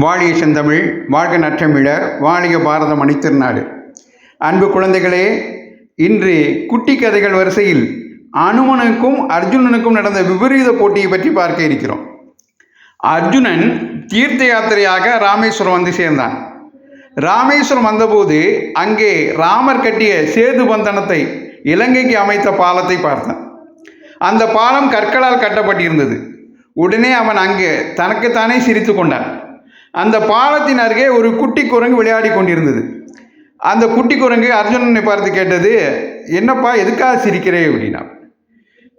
வாழிய செந்தமிழ், வாழ்க நற்றமிழர், வாழிய பாரத மணித்திருநாடு. அன்பு குழந்தைகளே, இன்று குட்டி கதைகள் வரிசையில் அனுமனுக்கும் அர்ஜுனனுக்கும் நடந்த விபரீத போட்டியை பற்றி பார்க்க இருக்கிறோம். அர்ஜுனன் தீர்த்த யாத்திரையாக ராமேஸ்வரம் வந்து சேர்ந்தான். ராமேஸ்வரம் வந்தபோது அங்கே ராமர் கட்டிய சேது பந்தனத்தை, இலங்கைக்கு அமைத்த பாலத்தை பார்த்தான். அந்த பாலம் கற்களால் கட்டப்பட்டிருந்தது. உடனே அவன் அங்கே தனக்குத்தானே சிரித்து கொண்டான். அந்த பாலத்தின் அருகே ஒரு குட்டி குரங்கு விளையாடி கொண்டிருந்தது. அந்த குட்டி குரங்கு அர்ஜுனனை பார்த்து கேட்டது, என்னப்பா எதுக்காக சிரிக்கிறே அப்படின்னா.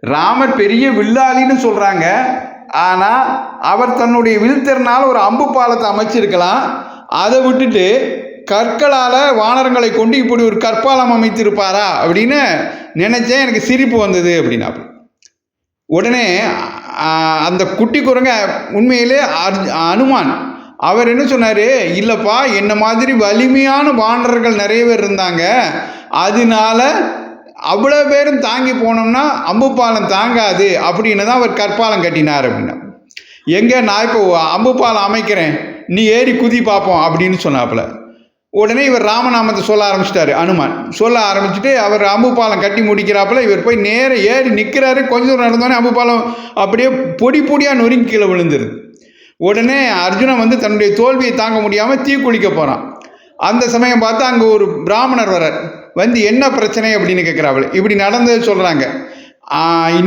ராமர் பெரிய வில்லாளின்னு சொல்கிறாங்க, ஆனால் அவர் தன்னுடைய வில் திறனால் ஒரு அம்பு பாலத்தை அமைச்சிருக்கலாம். அதை விட்டுட்டு கற்களால் வானரங்களை கொண்டு இப்படி ஒரு கற்பாலம் அமைத்திருப்பாரா அப்படின்னு நினச்சேன், எனக்கு சிரிப்பு வந்தது அப்படின்னா. உடனே அந்த குட்டி குரங்க உண்மையிலே அனுமான் அவர் என்ன சொன்னார், இல்லைப்பா, என்ன மாதிரி வலிமையான வானர்கள் நிறைய பேர் இருந்தாங்க, அதனால அவ்வளோ பேரும் தாங்கி போனோம்னா அம்பு பாலம் தாங்காது அப்படின்னு தான் அவர் கற்பாலம் கட்டினார் அப்படின்னா. எங்கே நான் இப்போ அம்பு பாலம் அமைக்கிறேன், நீ ஏறி குதி பார்ப்போம் அப்படின்னு சொன்னாப்புல. உடனே இவர் ராமநாமத்தை சொல்ல ஆரம்பிச்சிட்டாரு. அனுமான் சொல்ல ஆரம்பிச்சுட்டு அவர் அம்பு பாலம் கட்டி முடிக்கிறாப்புல. இவர் போய் நேராக ஏறி நிற்கிறாரு. கொஞ்சம் தூரம் நடந்தோடனே அம்பு பாலம் அப்படியே பொடி பொடியாக நொறுங்கி கீழே விழுந்துருது. உடனே அர்ஜுனன் வந்து தன்னுடைய தோல்வியை தாங்க முடியாமல் தீ குளிக்க போகிறான். அந்த சமயம் பார்த்தா அங்கே ஒரு பிராமணர் வரார். வந்து என்ன பிரச்சனை அப்படின்னு கேட்குறாப்புல. இப்படி நடந்தது சொல்கிறாங்க.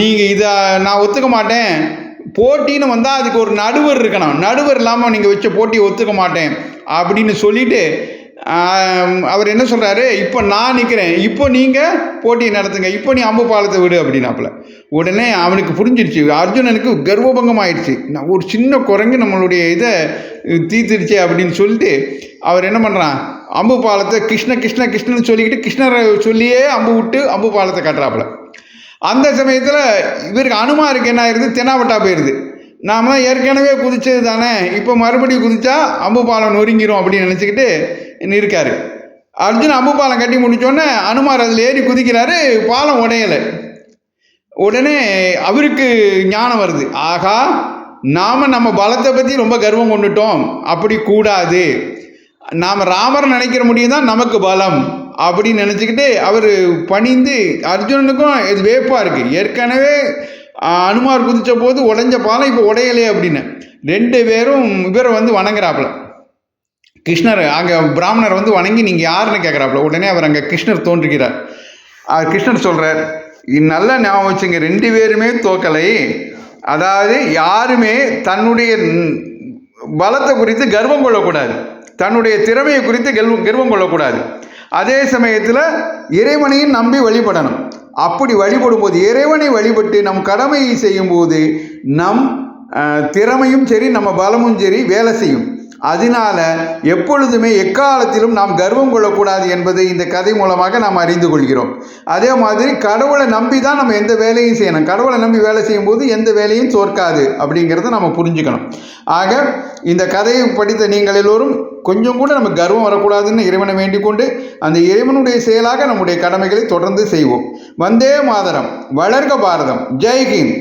நீங்கள் இதை நான் ஒத்துக்க மாட்டேன், போட்டின்னு வந்தால் அதுக்கு ஒரு நடுவர் இருக்கணும், நடுவர் இல்லாமல் நீங்கள் வச்ச போட்டியை ஒத்துக்க மாட்டேன் அப்படின்னு சொல்லிட்டு அவர் என்ன சொல்கிறாரு, இப்போ நான் நிற்கிறேன், இப்போ நீங்கள் போட்டியை நடத்துங்க, இப்போ நீ அம்பு பாலத்தை விடு அப்படின்னாப்புல. உடனே அவனுக்கு புரிஞ்சிடுச்சு, அர்ஜுனனுக்கு கர்வபங்கம் ஆயிடுச்சு. நான் ஒரு சின்ன குரங்கு நம்மளுடைய இதை தீர்த்துடுச்சே அப்படின்னு சொல்லிட்டு அவர் என்ன பண்ணுறான், அம்பு பாலத்தை கிருஷ்ண கிருஷ்ண கிருஷ்ணன்னு சொல்லிக்கிட்டு கிருஷ்ணரை சொல்லியே அம்பு விட்டு அம்பு பாலத்தை கட்டுறாப்புல. அந்த சமயத்தில் இவருக்கு அனுமாருக்கு என்ன ஆயிடுது, தெனாவட்டா போயிடுது. நாம் தான் ஏற்கனவே குதிச்சது தானே, இப்போ மறுபடியும் குதிச்சா அம்பு பாலம் நொறுங்கிரும் அப்படின்னு நினச்சிக்கிட்டு இருக்காரு. அர்ஜுன் அம்பு பாலம் கட்டி முடித்தோடனே அனுமார் அதில் ஏறி குதிக்கிறாரு. பாலம் உடையலை. உடனே அவருக்கு ஞானம் வருது, ஆகா, நாம் நம்ம பலத்தை பற்றி ரொம்ப கர்வம் கொண்டுட்டோம், அப்படி கூடாது, நாம் ராமர் நினைக்கிற முடியும் தான் நமக்கு பலம் அப்படின்னு நினச்சிக்கிட்டு அவர் பணிந்து, அர்ஜுனனுக்கும் இது வேப்பாக இருக்குது, ஏற்கனவே அனுமார் குதித்த போது உடைஞ்ச பாலம் இப்போ உடையலையே அப்படின்னு ரெண்டு பேரும் இவரை வந்து வணங்குறாப்புல. கிருஷ்ணர் அங்கே பிராமணர் வந்து வணங்கி நீங்கள் யாருன்னு கேட்குறாப்புல. உடனே அவர் அங்கே கிருஷ்ணர் தோன்றுகிறார். கிருஷ்ணர் சொல்கிறார், நல்ல ஞாபகம் வச்சுங்க, ரெண்டு பேருமே தோக்கலை. அதாவது யாருமே தன்னுடைய பலத்தை குறித்து கர்வம் கொள்ளக்கூடாது, தன்னுடைய திறமையை குறித்து கர்வம் கொள்ளக்கூடாது. அதே சமயத்தில் இறைவனையும் நம்பி வழிபடணும். அப்படி வழிபடும் போது, இறைவனை வழிபட்டு நம் கடமையை செய்யும்போது நம் திறமையும் சரி நம்ம பலமும் சரி வேலை செய்யும். அதனால எப்பொழுதுமே எக்காலத்திலும் நாம் கர்வம் கொள்ளக்கூடாது என்பதை இந்த கதை மூலமாக நாம் அறிந்து கொள்கிறோம். அதே மாதிரி கடவுளை நம்பி தான் நம்ம எந்த வேலையும் செய்யணும். கடவுளை நம்பி வேலை செய்யும்போது எந்த வேலையும் தோற்காது அப்படிங்கிறத நம்ம புரிஞ்சுக்கணும். ஆக இந்த கதையை படித்த நீங்கள் எல்லோரும் கொஞ்சம் கூட நம்ம கர்வம் வரக்கூடாதுன்னு இறைவனை வேண்டிக் கொண்டு அந்த இறைவனுடைய செயலாக நம்முடைய கடமைகளை தொடர்ந்து செய்வோம். வந்தே மாதரம், வளர்க பாரதம், ஜெய் ஹிந்த்.